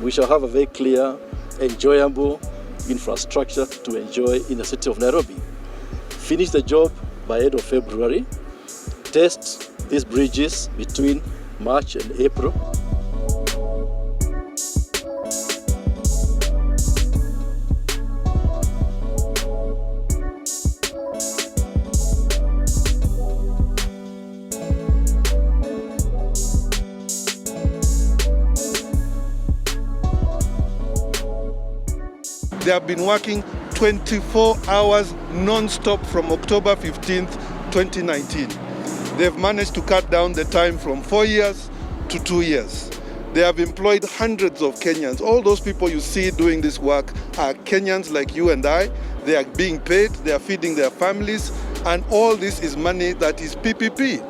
we shall have a very clear, enjoyable infrastructure to enjoy in the city of Nairobi. Finish the job by end of February. Test these bridges between March and April. They have been working 24 hours non-stop from October 15th, 2019. They've managed to cut down the time from 4 years to 2 years. They have employed hundreds of Kenyans. All those people you see doing this work are Kenyans like you and I. They are being paid, they are feeding their families, and all this is money that is PPP.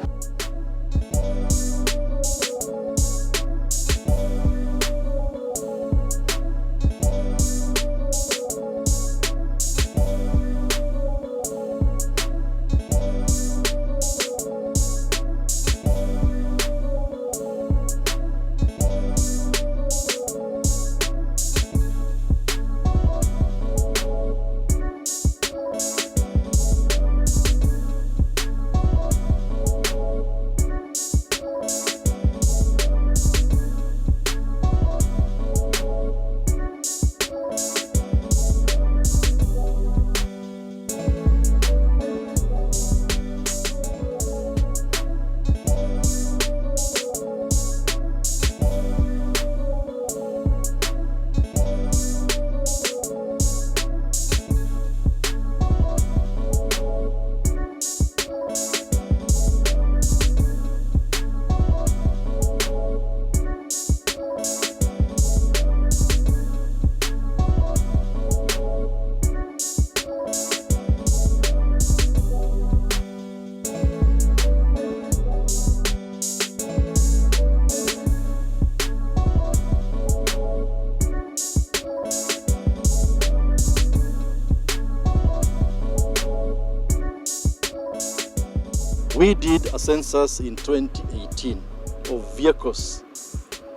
We did a census in 2018 of vehicles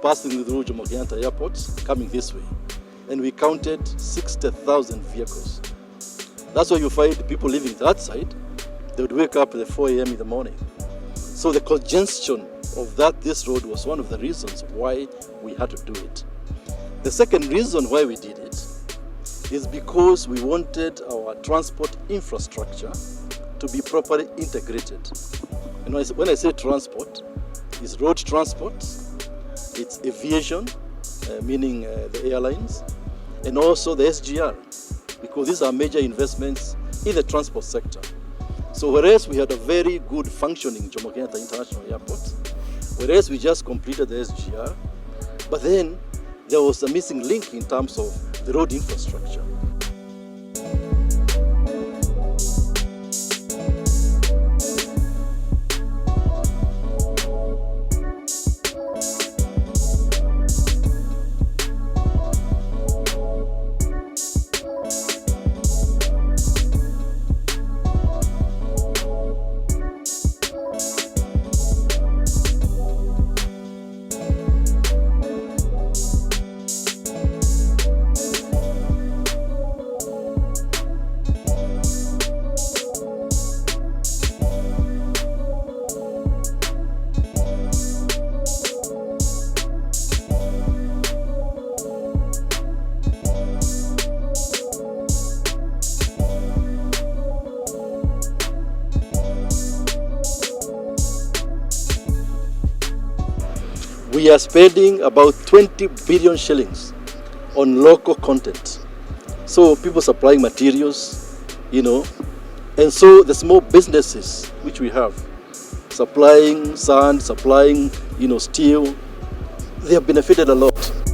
passing through Jomo Kenyatta Airport coming this way, and we counted 60,000 vehicles. That's why you find people living that side. They would wake up at 4 a.m. in the morning. So the congestion of this road was one of the reasons why we had to do it. The second reason why we did it is because we wanted our transport infrastructure to be properly integrated. And when I say transport, it's road transport, it's aviation, meaning the airlines, and also the SGR, because these are major investments in the transport sector. So whereas we had a very good functioning Jomo Kenyatta International Airport, whereas we just completed the SGR, but then there was a missing link in terms of the road infrastructure. We are spending about 20 billion shillings on local content. So people supplying materials, and so the small businesses which we have, supplying sand, supplying, steel, they have benefited a lot.